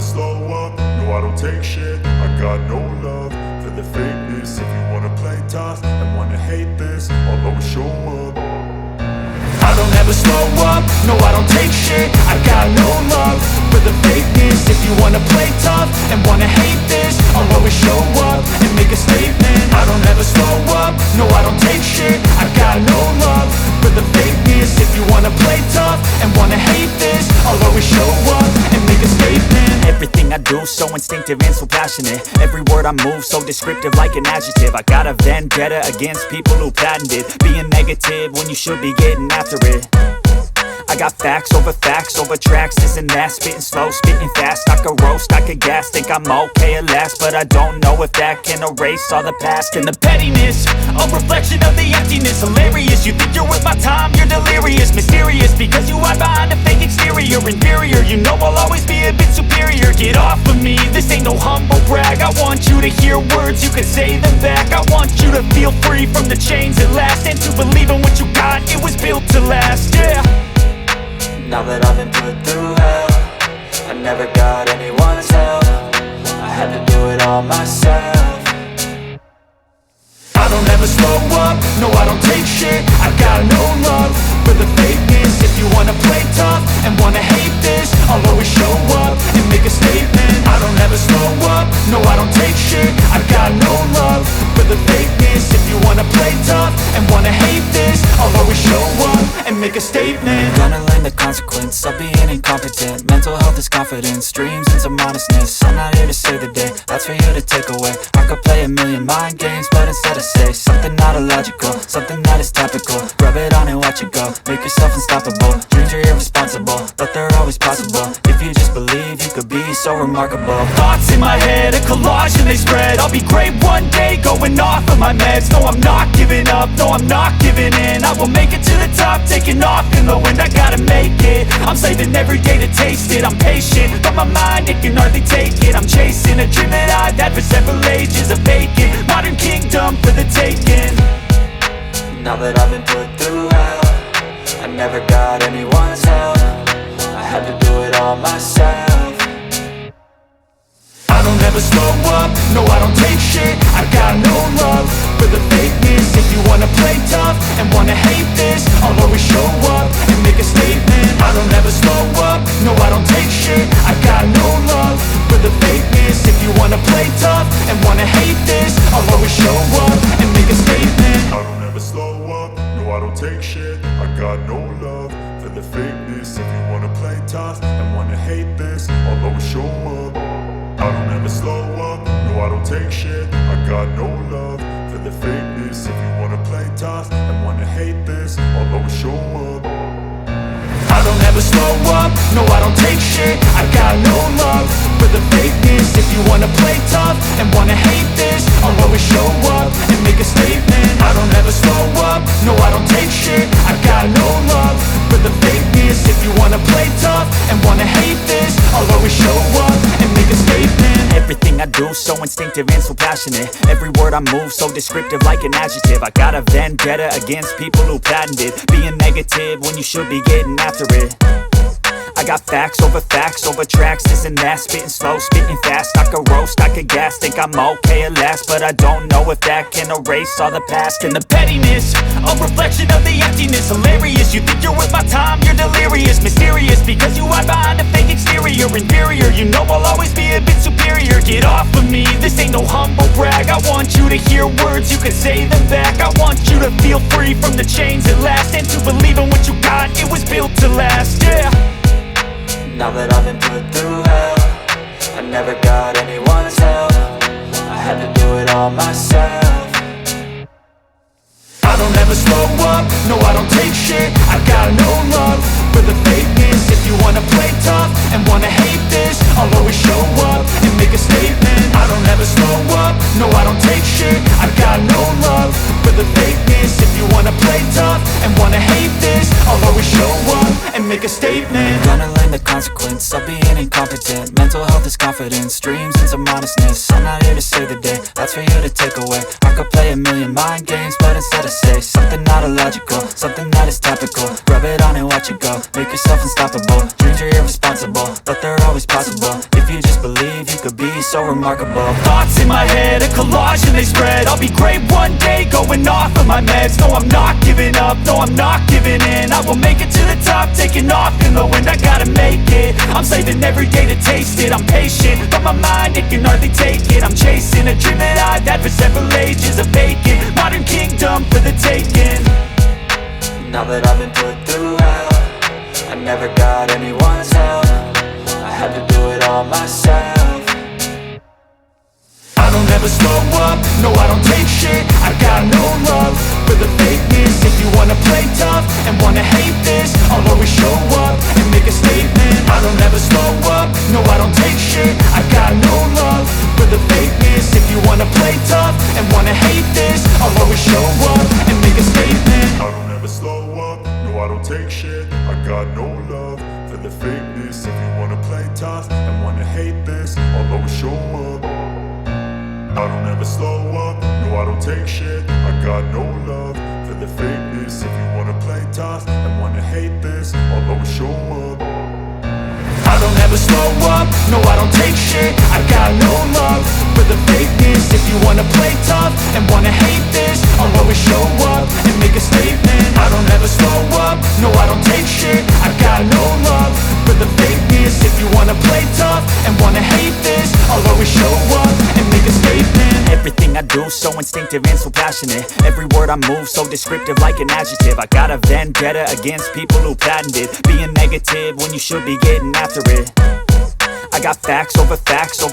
slow up, no I don't take shit. I got no love for the fakeness. If you wanna play tough and wanna hate this, I'll always show up. I don't ever slow up, no I don't take shit. I got no love for the fakeness. If you wanna play tough and wanna hate this, I'll always show up and make a statement. I don't ever slow up, no I don't take shit. I got no love for the fakeness. If you wanna play tough and wanna hate this, I'll always show up and make a statement. Everything I do so instinctive and so passionate. Every word I move so descriptive like an adjective. I got a vendetta against people who patented being negative when you should be getting after it. I got facts over tracks, this and that. Spitting slow, spitting fast. I could roast, I could gas. Think I'm okay at last, but I don't know if that can erase all the past. And the pettiness, a reflection of the emptiness. Hilarious, you think you're worth my time, you're delirious. Mysterious, because you hide behind a fake exterior. Inferior, you know I'll always be a bit superior. Get off of me, this ain't no humble brag. I want you to hear words, you can say them back. I want you to feel free from the chains at last, and to believe in what you got, it was built to last, yeah. Now that I've been put through hell, I never got anyone's help. I had to do it all myself. I don't ever slow up, no I don't take shit. I got no love for the fakeness. If you wanna play tough and wanna hate this, I'll always show up and make a statement. I don't ever slow up, no I don't take shit. I got no love for the fakeness. If you wanna play tough and wanna hate this, I'll always show up and make a statement. Gonna learn the consequence of being incompetent. Mental health is confidence, dreams into modestness. I'm not here to save the day, that's for you to take away. I could play a million mind games, but instead I say something not illogical, something that is topical. Rub it on and watch it go, make yourself unstoppable. Dreams are irresponsible, but they're always possible. If you just believe, you could be so remarkable. Thoughts in my head, a collage and they spread. I'll be great one day, going off of my meds. No, I'm not giving up, no, I'm not giving in. I will make it to the top, taking off in the wind. I gotta make it, I'm saving every day to taste it. I'm patient, but my mind, it can hardly take it. I'm chasing a dream that I've had for several ages. A vacant, modern kingdom for the taking. Now that I've been put through hell, I never got anyone's help. I had to do it all myself. I don't ever slow up, no I don't take shit. I got no love for the fakeness. If you wanna play tough and wanna hate this, I'll always show up and make a statement. I don't ever slow up, no I don't take shit. I got no love for the fakeness. If you wanna play tough and wanna hate this, I'll always show up and make a statement. I don't ever slow up, no I don't take shit. I got no love for the fakeness. If you wanna play tough and wanna hate this, I'll always show up. I don't ever slow up, no I don't take shit. I got no love for the fakeness. If you wanna play tough and wanna hate this, I'll always show up. I don't ever slow up, no I don't take shit. I got no love for the fakeness. If you wanna play tough and wanna hate this, I'll always show up and make a statement. I don't ever slow up, no I don't take shit. I got no love for the fakeness. If you wanna play tough and wanna hate this, I'll always show up and make a statement. Everything I do so instinctive and so passionate. Every word I move so descriptive like an adjective. I got a vendetta against people who patented being negative when you should be getting after it. I got facts over tracks, this and that. Spitting slow, spitting fast. I could roast, I could gas. Think I'm okay at last, but I don't know if that can erase all the past. And the pettiness, a reflection of the emptiness. Hilarious, you think you're worth my time, you're delirious. Mysterious, because you hide behind a fake exterior. Inferior, you know I'll always be a bit superior. Get off of me, this ain't no humble brag. I want you to hear words, you can say them back. I want you to feel free from the chains at last, and to believe in what you got, it was built to last, yeah. Now that I've been put through hell, I never got anyone's help. I had to do it all myself. I don't ever slow up, no I don't take shit. I got no love for the fakeness. If you wanna play tough and wanna hate this, I'll always show up and make a statement. I don't ever slow up, no I don't take shit. I got no love for the fakeness. If you wanna play tough and wanna hate this, I'll always show up and make a statement. Gonna learn the consequence of being incompetent. Mental health is confidence, dreams into modestness. I'm not here to save the day, that's for you to take away. I could play a million mind games, but instead I say something not illogical, something that is topical. Rub it on and watch it go, make yourself unstoppable. Dreams are irresponsible, but they're always possible. If you just believe, you could be so remarkable. Thoughts in my head, a collage and they spread. I'll be great one day, going off of my meds. No, I'm not giving up, no, I'm not giving in. I will make it to the top, taking off in the wind. I gotta make it, I'm saving every day to taste it. I'm patient, but my mind, it can hardly take it. I'm chasing a dream that I've had for several ages. A vacant, modern kingdom for the taking. Now that I've been put through hell, I never got anyone's help. I had to do it all myself. I don't ever slow up, no I don't take shit. I got no love for the fakeness. If you wanna play tough and wanna hate this, I'll always show up and make a statement. I don't ever slow up, no I don't take shit. I got no love for the fakeness. If you wanna play tough and wanna hate this, I'll always show up and make a statement. I don't ever slow up, no I don't take shit. I got no love for the fakeness. If you wanna play tough and wanna hate this, I'll always show up. I don't ever slow up, no I don't take shit. I got no love for the fakeness. If you wanna play tough and wanna hate this, I'll always show up. I don't ever slow up, no I don't take shit. I got no love for the fakeness. If you wanna play tough and wanna hate this, I'll always show up and make a statement. I don't ever slow up, no I don't take shit. I got no love for the fakeness. If you wanna play tough and wanna hate this, I'll always show up and make a statement. Everything I do so instinctive and so passionate. Every word I move so descriptive like an adjective. I got a vendetta against people who patented being negative when you should be getting after it. I got facts over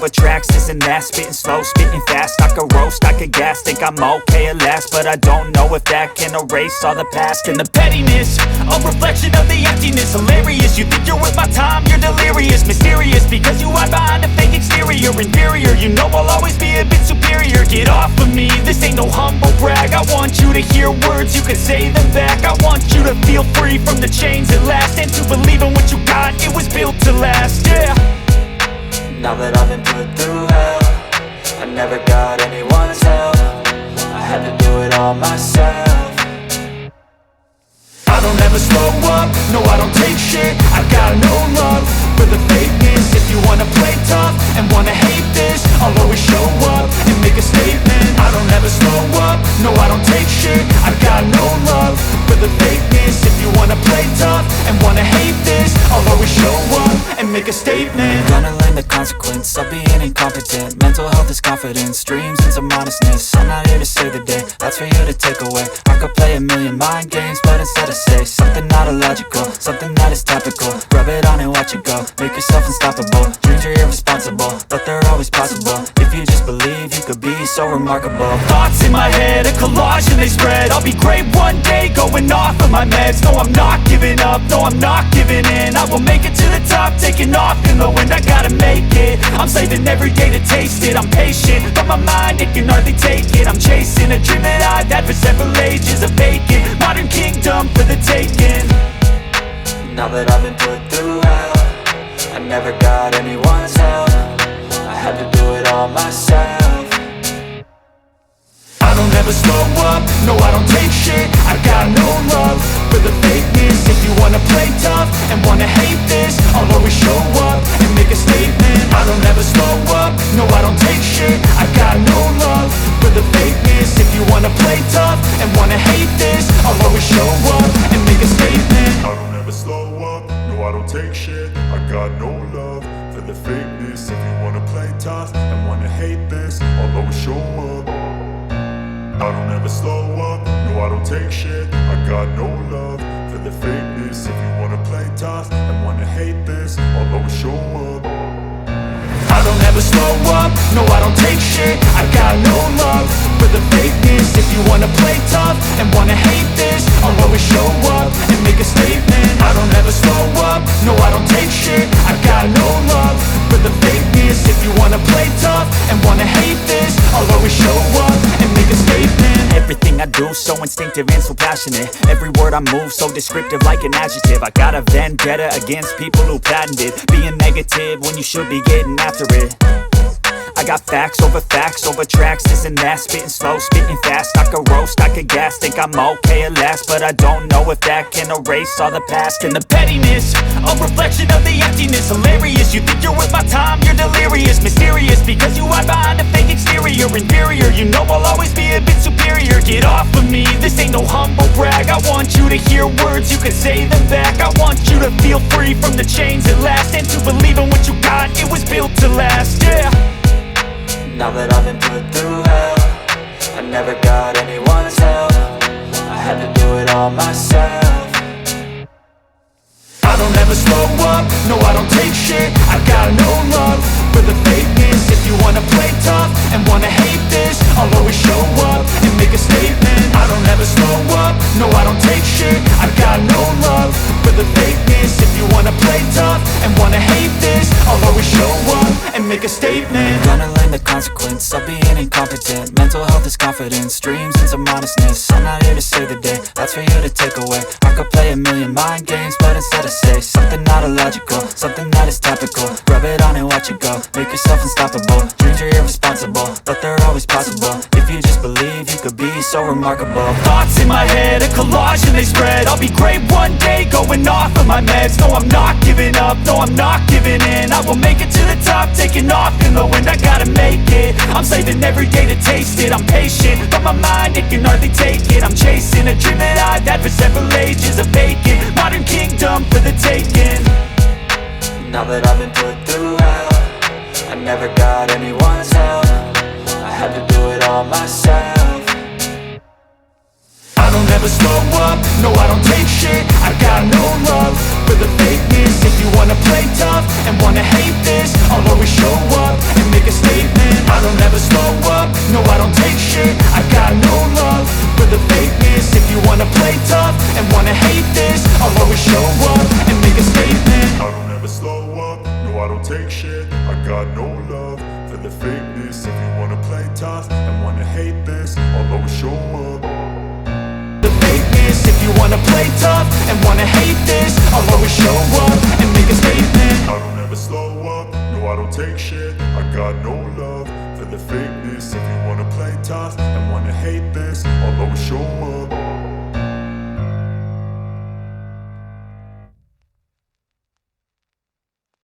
tracks, this and that. Spitting slow, spitting fast. I could roast, I could gas. Think I'm okay at last, but I don't know if that can erase all the past. And the pettiness, a reflection of the emptiness. Hilarious, you think you're worth my time, you're delirious. Mysterious, because you hide behind a fake exterior. Inferior, you know I'll always be a bit superior. Get off of me, this ain't no humble brag. I want you to hear words, you can say them back. I want you to feel free from the chains at last, and to believe in what you got, it was built to last, yeah. Now that I've been put through hell, I never got anyone's help. I had to do it all myself. I don't ever slow up, no I don't take shit. I got no love for the fakeness. If you wanna play tough and wanna hate this, I'll always show up and make a statement. I don't ever slow up, no I don't take shit. I got no love for the fakeness. If you wanna play tough and wanna hate this, I'll always show up and make a statement. Gonna learn the consequence of being incompetent. Mental health is confidence, dreams into modestness. I'm not here to save the day, that's for you to take away. I could play a million mind games, but instead I say something not illogical, something that is topical. Rub it on and watch it go, make yourself unstoppable. Dreams are irresponsible, but they're always possible. If you just believe, you could be so remarkable. Thoughts in my head, a collage and they spread. I'll be great one day, going off of my meds. No, I'm not giving up, no, I'm not giving in. I will make it to the top, taking off in the wind. I gotta make it, I'm saving every day to taste it. I'm patient, but my mind, it can hardly take it. I'm chasing a dream that I've had for several ages. A vacant, modern kingdom for the taking. Now that I've been put through hell, I never got anyone's help. I had to do it all myself. I don't ever slow up, no I don't take shit. I got no love for the fakeness. If you wanna play tough and wanna hate this, I'll always show up and make a statement. I don't ever slow up, no I don't take shit. I got no love for the fakeness. If you wanna play tough and wanna hate this, I'll always show up and make a statement. I don't ever slow up, no I don't take shit. I got no love for the fakeness. If you wanna play tough and wanna hate this, I'll always show up. I don't ever slow up, no I don't take shit. I got no love for the fakeness. If you wanna play tough and wanna hate this, I'll always show up. I don't ever slow up, no I don't take shit. I got no love for the fakeness. If you wanna play tough and wanna hate this, I'll always show up and make a statement. I don't ever slow up, no I don't take shit. I got no love for the fakeness. If you wanna play tough and wanna hate this, I'll always show up and make a statement. Everything I do so instinctive and so passionate. Every word I move so descriptive like an adjective. I got a vendetta against people who patented being negative when you should be getting after it. I got facts over tracks, this and that. Spitting slow, spitting fast, I could roast, I could gas. Think I'm okay at last, but I don't know if that can erase all the past. And the pettiness, a reflection of the emptiness. Hilarious, you think you're worth my time, you're delirious. Mysterious, because you hide behind a fake exterior. Inferior, you know I'll always be a bit superior. Get off of me, this ain't no humble brag. I want you to hear words, you can say them back. I want you to feel free from the chains at last, and to believe in what you got, it was built to last, yeah. Now that I've been put through hell, I never got anyone's help. I had to do it all myself. I don't ever slow up, no I don't take shit. I got no love for the fakeness. If you wanna play tough and wanna hate this, I'll always show up and make a statement. I don't ever slow up, no I don't take shit. I got no love for the fakeness. If you wanna play tough and wanna hate this, I'll always show up and make a statement. Gonna learn the consequence of being incompetent. Mental health is confidence, dreams into modestness. I'm not here to save the day, that's for you to take away. I could play a million mind games, but instead I say something not illogical, something that is topical. Rub it on and watch it go, make yourself unstoppable. Dreams are irresponsible, but they're always possible. If you just believe, you could be so remarkable. Thoughts in my head, a collage and they spread. I'll be great one day, going off of my meds. No, I'm not giving up, no, I'm not giving in. I will make it to the top, taking off in the wind. I gotta make it, I'm saving every day to taste it. I'm patient, but my mind, it can hardly take it. I'm chasing a dream that I've had for several ages. A vacant, modern kingdom for the taking. Now that I've been put through hell, I never got anyone's help. I had to do it all myself. I don't ever slow up, no I don't take shit. I got no love for the fakeness. If you wanna play tough and wanna hate this, I'll always show up and make a statement. I don't ever slow up, no I don't take shit. I got no love for the fakeness. If you wanna play tough and wanna hate this, I'll always show up and make a statement. I don't ever slow up, no I don't take shit. I got no love for the fakeness. If you wanna play tough and wanna hate this, I'll always show up. The fakeness, if you wanna play tough and wanna hate this, I'll always show up and make a statement. I don't ever slow up, no I don't take shit. I got no love for the fakeness. If you wanna play tough and wanna hate this, I'll always